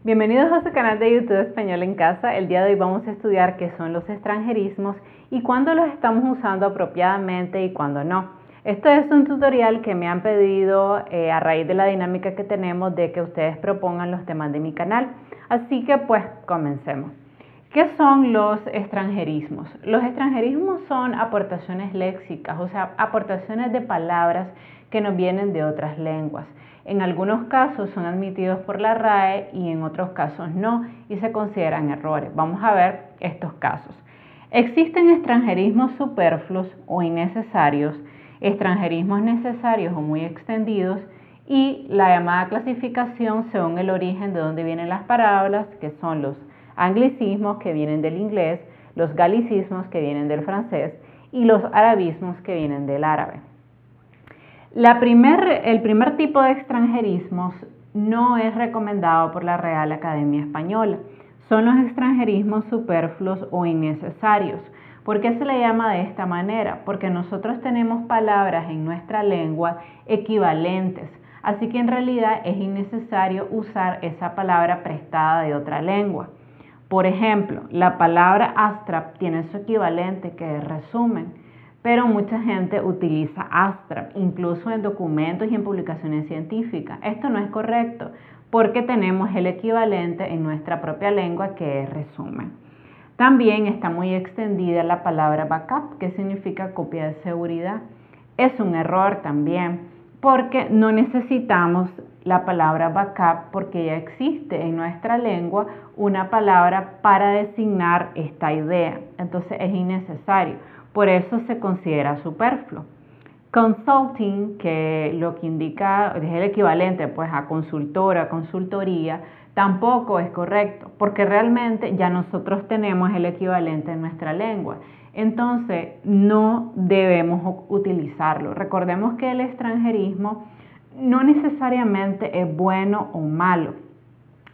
Bienvenidos a su canal de YouTube Español en Casa. El día de hoy vamos a estudiar qué son los extranjerismos y cuándo los estamos usando apropiadamente y cuándo no. Esto es un tutorial que me han pedido a raíz de la dinámica que tenemos de que ustedes propongan los temas de mi canal. Así que pues comencemos. ¿Qué son los extranjerismos? Los extranjerismos son aportaciones léxicas, o sea, aportaciones de palabras que nos vienen de otras lenguas. En algunos casos son admitidos por la RAE y en otros casos no, y se consideran errores. Vamos a ver estos casos. Existen extranjerismos superfluos o innecesarios, extranjerismos necesarios o muy extendidos, y la llamada clasificación según el origen de donde vienen las palabras, que son los anglicismos que vienen del inglés, los galicismos que vienen del francés y los arabismos que vienen del árabe. El primer tipo de extranjerismos no es recomendado por la Real Academia Española. Son los extranjerismos superfluos o innecesarios. ¿Por qué se le llama de esta manera? Porque nosotros tenemos palabras en nuestra lengua equivalentes, así que en realidad es innecesario usar esa palabra prestada de otra lengua. Por ejemplo, la palabra ASTRAP tiene su equivalente que es resumen, pero mucha gente utiliza ASTRAP, incluso en documentos y en publicaciones científicas. Esto no es correcto, porque tenemos el equivalente en nuestra propia lengua que es resumen. También está muy extendida la palabra backup, que significa copia de seguridad. Es un error también, porque no necesitamos la palabra backup porque ya existe en nuestra lengua una palabra para designar esta idea. Entonces es innecesario. Por eso se considera superfluo. Consulting, que lo que indica es el equivalente pues a consultora, consultoría, tampoco es correcto, porque realmente ya nosotros tenemos el equivalente en nuestra lengua. Entonces no debemos utilizarlo. Recordemos que el extranjerismo no necesariamente es bueno o malo.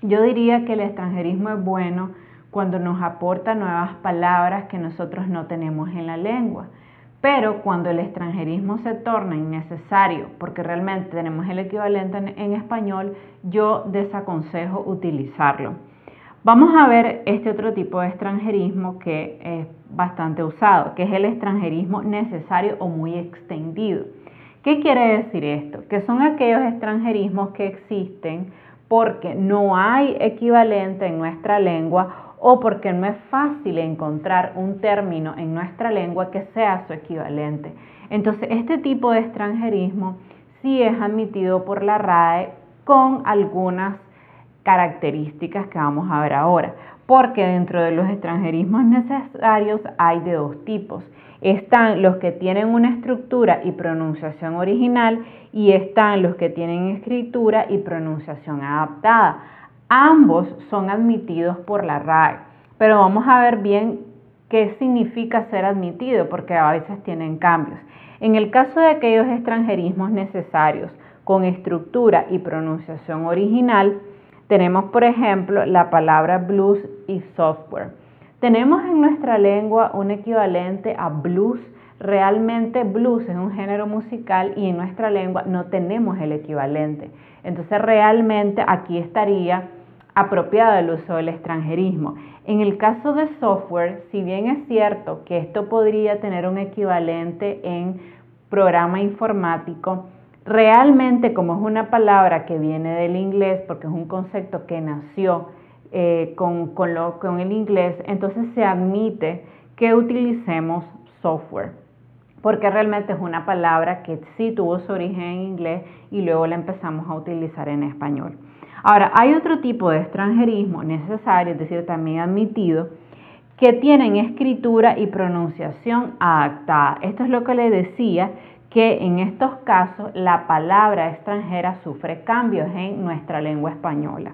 Yo diría que el extranjerismo es bueno cuando nos aporta nuevas palabras que nosotros no tenemos en la lengua. Pero cuando el extranjerismo se torna innecesario, porque realmente tenemos el equivalente en español, yo desaconsejo utilizarlo. Vamos a ver este otro tipo de extranjerismo que es bastante usado, que es el extranjerismo necesario o muy extendido. ¿Qué quiere decir esto? Que son aquellos extranjerismos que existen porque no hay equivalente en nuestra lengua o porque no es fácil encontrar un término en nuestra lengua que sea su equivalente. Entonces, este tipo de extranjerismo sí es admitido por la RAE con algunas características que vamos a ver ahora, porque dentro de los extranjerismos necesarios hay de dos tipos. Están los que tienen una estructura y pronunciación original y están los que tienen escritura y pronunciación adaptada. Ambos son admitidos por la RAE, pero vamos a ver bien qué significa ser admitido, porque a veces tienen cambios. En el caso de aquellos extranjerismos necesarios con estructura y pronunciación original, tenemos por ejemplo la palabra blues y software. Tenemos en nuestra lengua un equivalente a blues. Realmente blues es un género musical y en nuestra lengua no tenemos el equivalente. Entonces realmente aquí estaría apropiado el uso del extranjerismo. En el caso de software, si bien es cierto que esto podría tener un equivalente en programa informático, realmente como es una palabra que viene del inglés, porque es un concepto que nació con el inglés, entonces se admite que utilicemos software, porque realmente es una palabra que sí tuvo su origen en inglés y luego la empezamos a utilizar en español. Ahora, hay otro tipo de extranjerismo necesario, es decir, también admitido, que tienen escritura y pronunciación adaptada. Esto es lo que les decía, que en estos casos la palabra extranjera sufre cambios en nuestra lengua española.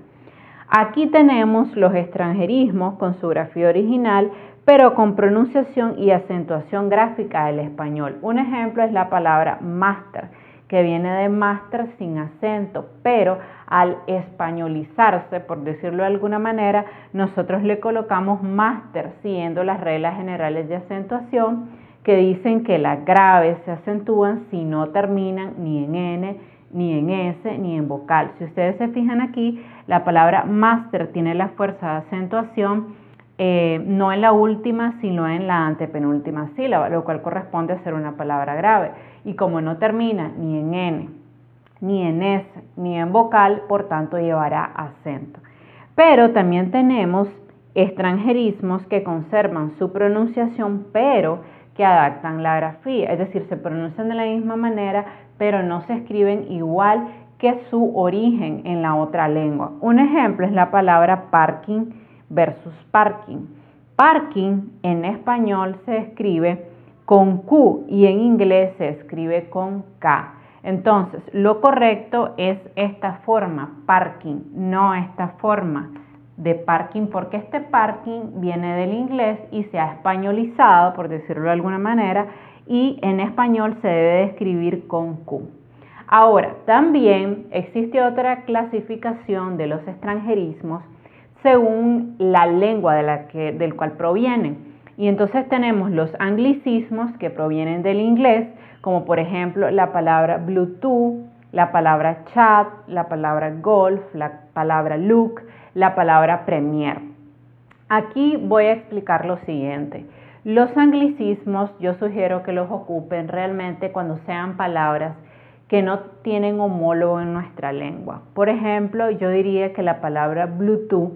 Aquí tenemos los extranjerismos con su grafía original, pero con pronunciación y acentuación gráfica del español. Un ejemplo es la palabra máster, que viene de máster sin acento, pero al españolizarse, por decirlo de alguna manera, nosotros le colocamos máster siguiendo las reglas generales de acentuación que dicen que las graves se acentúan si no terminan ni en N ni en S, ni en vocal. Si ustedes se fijan aquí, la palabra máster tiene la fuerza de acentuación no en la última, sino en la antepenúltima sílaba, lo cual corresponde a ser una palabra grave. Y como no termina ni en N, ni en S, ni en vocal, por tanto llevará acento. Pero también tenemos extranjerismos que conservan su pronunciación, pero que adaptan la grafía, es decir, se pronuncian de la misma manera, pero no se escriben igual que su origen en la otra lengua. Un ejemplo es la palabra parking versus parking. Parking en español se escribe con Q y en inglés se escribe con K. Entonces, lo correcto es esta forma, parking, no esta forma de parking, porque este parking viene del inglés y se ha españolizado, por decirlo de alguna manera, y en español se debe de escribir con Q. Ahora, también existe otra clasificación de los extranjerismos según la lengua del cual provienen. Y entonces tenemos los anglicismos que provienen del inglés, como por ejemplo la palabra Bluetooth, la palabra chat, la palabra golf, la palabra look, la palabra premier. Aquí voy a explicar lo siguiente. Los anglicismos yo sugiero que los ocupen realmente cuando sean palabras que no tienen homólogo en nuestra lengua. Por ejemplo, yo diría que la palabra Bluetooth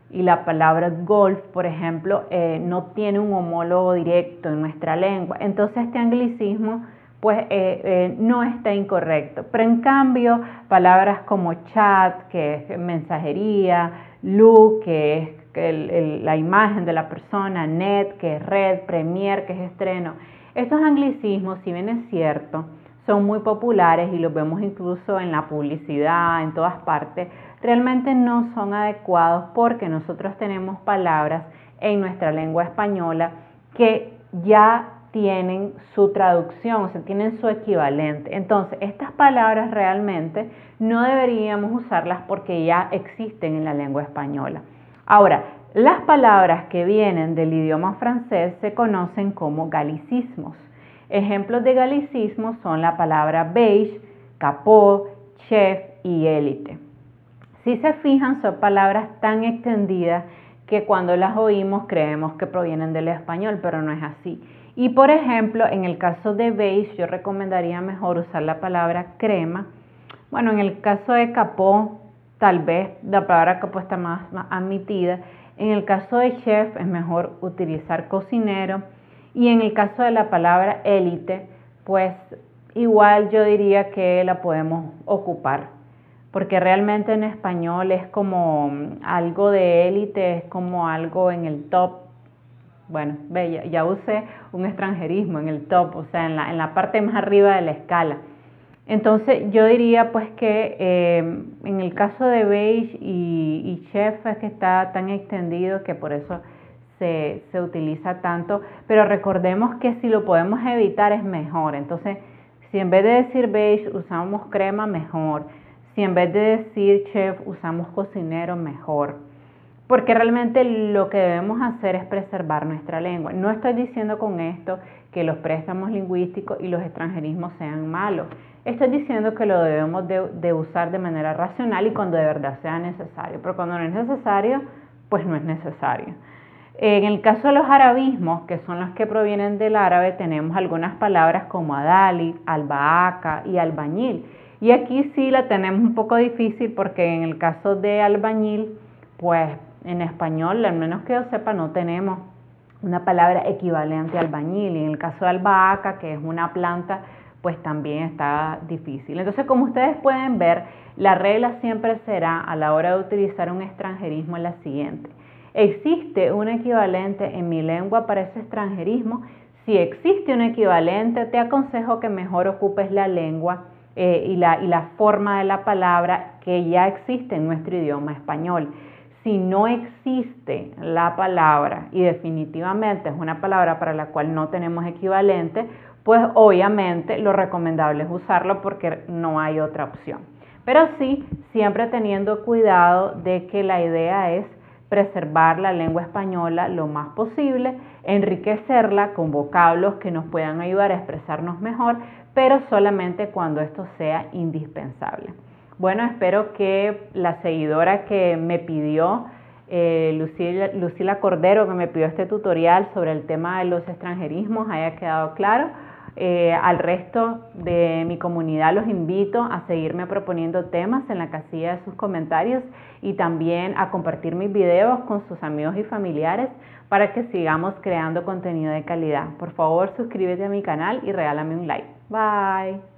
y la palabra golf, por ejemplo, no tiene un homólogo directo en nuestra lengua. Entonces este anglicismo pues no está incorrecto. Pero en cambio, palabras como chat, que es mensajería, look, que es la imagen de la persona, net, que es red, premier, que es estreno, estos anglicismos, si bien es cierto, son muy populares y los vemos incluso en la publicidad, en todas partes, realmente no son adecuados porque nosotros tenemos palabras en nuestra lengua española que ya tienen su traducción, o sea, tienen su equivalente. Entonces, estas palabras realmente no deberíamos usarlas porque ya existen en la lengua española. Ahora, las palabras que vienen del idioma francés se conocen como galicismos. Ejemplos de galicismos son la palabra beige, capot, chef y élite. Si se fijan, son palabras tan extendidas que cuando las oímos creemos que provienen del español, pero no es así. Y por ejemplo, en el caso de beige, yo recomendaría mejor usar la palabra crema. Bueno, en el caso de capot, tal vez la palabra capot está más admitida. En el caso de chef es mejor utilizar cocinero. Y en el caso de la palabra élite, pues igual yo diría que la podemos ocupar, porque realmente en español es como algo de élite, es como algo en el top. Bueno, ve, ya usé un extranjerismo en el top, o sea, en la parte más arriba de la escala. Entonces yo diría pues que en el caso de beige y chef es que está tan extendido que por eso se utiliza tanto, pero recordemos que si lo podemos evitar es mejor. Entonces, si en vez de decir beige usamos crema, mejor. Si en vez de decir chef usamos cocinero, mejor. Porque realmente lo que debemos hacer es preservar nuestra lengua. No estoy diciendo con esto que los préstamos lingüísticos y los extranjerismos sean malos. Estoy diciendo que lo debemos de usar de manera racional y cuando de verdad sea necesario. Pero cuando no es necesario, pues no es necesario. En el caso de los arabismos, que son los que provienen del árabe, tenemos algunas palabras como adalid, albahaca y albañil. Y aquí sí la tenemos un poco difícil porque en el caso de albañil, pues en español, al menos que yo sepa, no tenemos una palabra equivalente a albañil. Y en el caso de albahaca, que es una planta, pues también está difícil. Entonces, como ustedes pueden ver, la regla siempre será a la hora de utilizar un extranjerismo la siguiente. ¿Existe un equivalente en mi lengua para ese extranjerismo? Si existe un equivalente, te aconsejo que mejor ocupes la lengua y la forma de la palabra que ya existe en nuestro idioma español. Si no existe la palabra y definitivamente es una palabra para la cual no tenemos equivalente, pues obviamente lo recomendable es usarlo porque no hay otra opción. Pero sí, siempre teniendo cuidado de que la idea es preservar la lengua española lo más posible, enriquecerla con vocablos que nos puedan ayudar a expresarnos mejor, pero solamente cuando esto sea indispensable. Bueno, espero que la seguidora que me pidió, Lucila Cordero, que me pidió este tutorial sobre el tema de los extranjerismos, haya quedado claro. Al resto de mi comunidad los invito a seguirme proponiendo temas en la casilla de sus comentarios y también a compartir mis videos con sus amigos y familiares para que sigamos creando contenido de calidad. Por favor, suscríbete a mi canal y regálame un like. Bye.